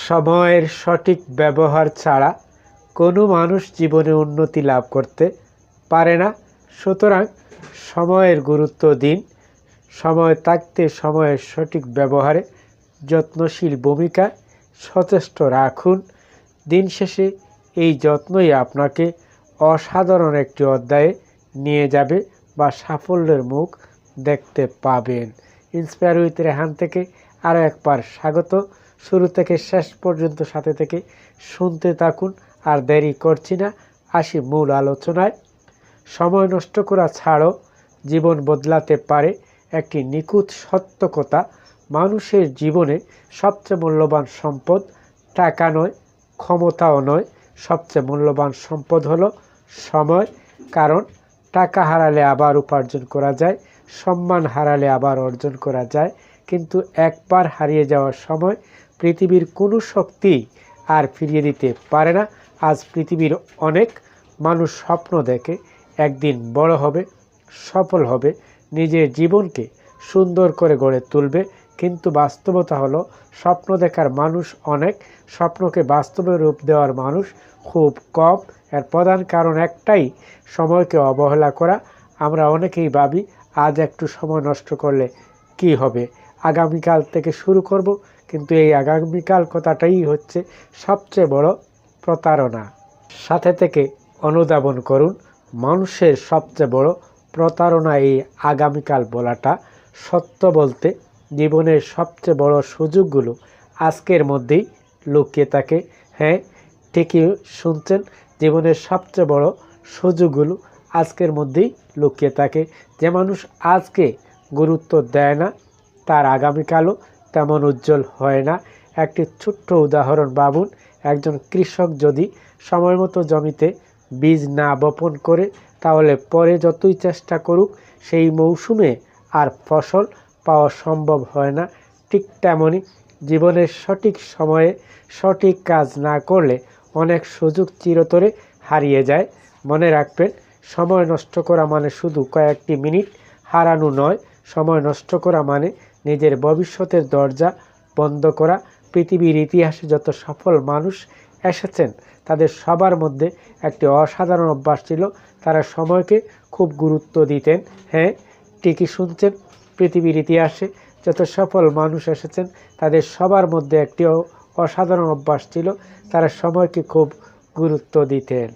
সময়ের সঠিক ব্যবহার ছাড়া কোনো মানুষ জীবনে উন্নতি লাভ করতে পারে না। সুতরাং সময়ের গুরুত্ব দিন। সময় থাকতে সময়ের সঠিক ব্যবহারে যত্নশীল ভূমিকা সচেষ্ট রাখুন। দিন শেষে এই যত্নই আপনাকে অসাধারণ একটি অধ্যায়ে নিয়ে যাবে বা সাফল্যের মুখ দেখতে পাবেন। ইন্সপায়ার উইথ রেহান থেকে আরও একবার স্বাগত। শুরু থেকে শেষ পর্যন্ত সাথে থেকে শুনতে থাকুন। আর দেরি করছি না, আসি মূল আলোচনায়। সময় নষ্ট করা ছাড়াও জীবন বদলাতে পারে একটি নিখুঁত সত্য কথা। মানুষের জীবনে সবচেয়ে মূল্যবান সম্পদ টাকা নয়, ক্ষমতাও নয়, সবচেয়ে মূল্যবান সম্পদ হলো সময়। কারণ টাকা হারালে আবার উপার্জন করা যায়, সম্মান হারালে আবার অর্জন করা যায়, কিন্তু একবার হারিয়ে যাওয়ার সময় পৃথিবীর কোনো শক্তি আর ফিরিয়ে দিতে পারে না। আজ পৃথিবীর অনেক মানুষ স্বপ্ন দেখে একদিন বড় হবে, সফল হবে, নিজের জীবনকে সুন্দর করে গড়ে তুলবে, কিন্তু বাস্তবতা হলো স্বপ্ন দেখার মানুষ অনেক, স্বপ্নকে বাস্তবে রূপ দেওয়ার মানুষ খুব কম। এর প্রধান কারণ একটাই, সময়কে অবহেলা করা। আমরা অনেকেই ভাবি আজ একটু সময় নষ্ট করলে কি হবে, আগামীকাল থেকে শুরু করব, কিন্তু এই আগামীকাল কথাটাই হচ্ছে সবচেয়ে বড় প্রতারণা। সাথে থেকে অনুধাবন করুন, মানুষের সবচেয়ে বড় প্রতারণা এই আগামীকাল বলাটা। সত্য বলতে জীবনের সবচেয়ে বড় সুযোগগুলো আজকের মধ্যেই লুকিয়ে থাকে। হ্যাঁ, ঠিকই শুনছেন, জীবনের সবচেয়ে বড় সুযোগগুলো আজকের মধ্যেই লুকিয়ে থাকে। যে মানুষ আজকে গুরুত্ব দেয় না, তার আগামীকালও তেমন উজ্জ্বল হয় না। একটি ছোট্ট উদাহরণ ভাবুন, একজন কৃষক যদি সময় মতো জমিতে বীজ না বপন করে, তাহলে পরে যতই চেষ্টা করুক সেই মৌসুমে আর ফসল পাওয়া সম্ভব হয় না। ঠিক তেমনই জীবনের সঠিক সময়ে সঠিক কাজ না করলে অনেক সুযোগ চিরতরে হারিয়ে যায়। মনে রাখবেন, সময় নষ্ট করা মানে শুধু কয়েকটি মিনিট হারানো নয়, সময় নষ্ট করা মানে নিজের ভবিষ্যতের দরজা বন্ধ করা। পৃথিবীর ইতিহাসে যত সফল মানুষ এসেছেন তাদের সবার মধ্যে একটি অসাধারণ অভ্যাস ছিল, তারা সময়কে খুব গুরুত্ব দিতেন। হ্যাঁ, ঠিকই শুনছেন, পৃথিবীর ইতিহাসে যত সফল মানুষ এসেছেন তাদের সবার মধ্যে একটি অসাধারণ অভ্যাস ছিল, তারা সময়কে খুব গুরুত্ব দিতেন।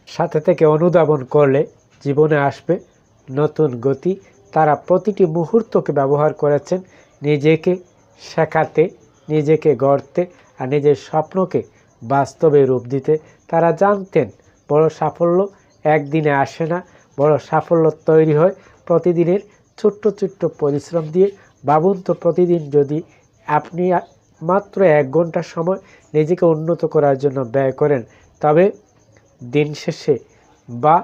সাথে থেকে অনুধাবন করলে জীবনে আসবে নতুন গতি। তারা প্রতিটি মুহূর্তকে ব্যবহার করেছেন নিজেকে শেখাতে, নিজেকে গড়তে আর নিজের স্বপ্নকে বাস্তবে রূপ দিতে। তারা জানতেন বড় সাফল্য একদিনে আসে না, বড় সাফল্য তৈরি হয় প্রতিদিনের ছোট্ট ছোট্ট পরিশ্রম দিয়ে। ভাবুন তো, প্রতিদিন যদি আপনি মাত্র 1 ঘন্টা সময় নিজেকে উন্নত করার জন্য ব্যয় করেন, তবে দিন শেষে বা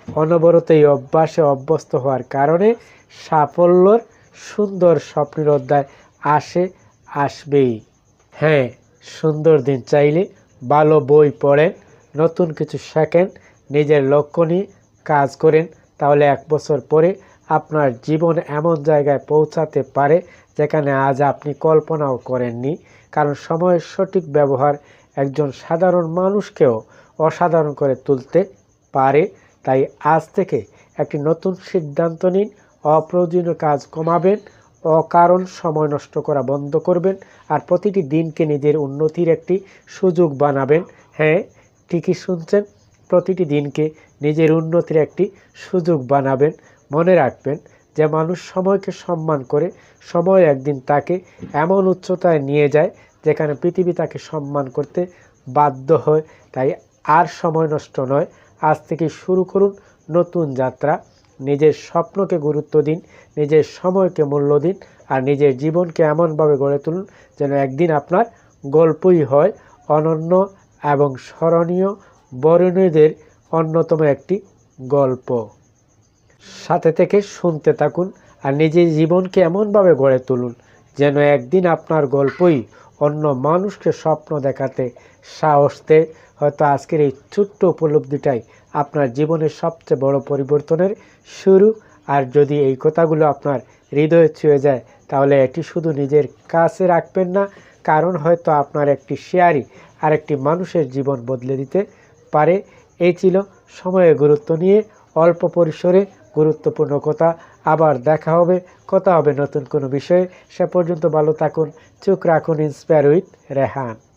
অনবরত এই অভ্যাসে অভ্যস্ত হওয়ার কারণে সাফল্যর সুন্দর স্বপ্নের অধ্যায় আসবেই। হ্যাঁ, সুন্দর দিন চাইলে ভালো বই পড়েন, নতুন কিছু শেখেন, নিজের লক্ষ্য নিয়ে কাজ করেন, তাহলে 1 বছর পরে আপনার জীবন এমন জায়গায় পৌঁছাতে পারে যেখানে আজ আপনি কল্পনাও করেননি। কারণ সময়ের সঠিক ব্যবহার একজন সাধারণ মানুষকেও অসাধারণ করে তুলতে পারে। তাই আজ থেকে একটি নতুন সিদ্ধান্ত নিন, অপ্রয়োজনীয় কাজ কমাবেন, অকারণ সময় নষ্ট করা বন্ধ করবেন, আর প্রতিটি দিনকে নিজের উন্নতির একটি সুযোগ বানাবেন। হ্যাঁ, ঠিকই শুনছেন, প্রতিটি দিনকে নিজের উন্নতির একটি সুযোগ বানাবেন। মনে রাখবেন, যে মানুষ সময়কে সম্মান করে, সময় একদিন তাকে এমন উচ্চতায় নিয়ে যায় যেখানে পৃথিবী তাকে সম্মান করতে বাধ্য হয়। তাই আর সময় নষ্ট নয়, আজ থেকে শুরু করুন নতুন যাত্রা। নিজের স্বপ্নকে গুরুত্ব দিন, নিজের সময়কে মূল্য দিন, আর নিজের জীবনকে এমনভাবে গড়ে তুলুন যেন একদিন আপনার গল্পই হয় অনন্য এবং স্মরণীয়, বরণীয়দের অন্যতম একটি গল্প। সাথে থেকে শুনতে থাকুন আর নিজের জীবনকে এমনভাবে গড়ে তুলুন যেন একদিন আপনার গল্পই অন্য মানুষকে স্বপ্ন দেখাতে সাহস দেয়। হয়তো আজকের এই ছোট্ট উপলব্ধিটাই আপনার জীবনের সবচেয়ে বড় পরিবর্তনের শুরু। আর যদি এই কথাগুলো আপনার হৃদয়ে ছুঁয়ে যায়, তাহলে এটি শুধু নিজের কাছে রাখবেন না, কারণ হয়তো আপনার একটি শেয়ারই আরেকটি মানুষের জীবন বদলে দিতে পারে। এই ছিল সময়ের গুরুত্ব নিয়ে অল্প পরিসরে গুরুত্বপূর্ণ কথা। আবার দেখা হবে, কথা হবে নতুন কোনো বিষয়ে। সে পর্যন্ত ভালো থাকুন, চোখ রাখুন ইন্সপায়ার উইথ রেহান।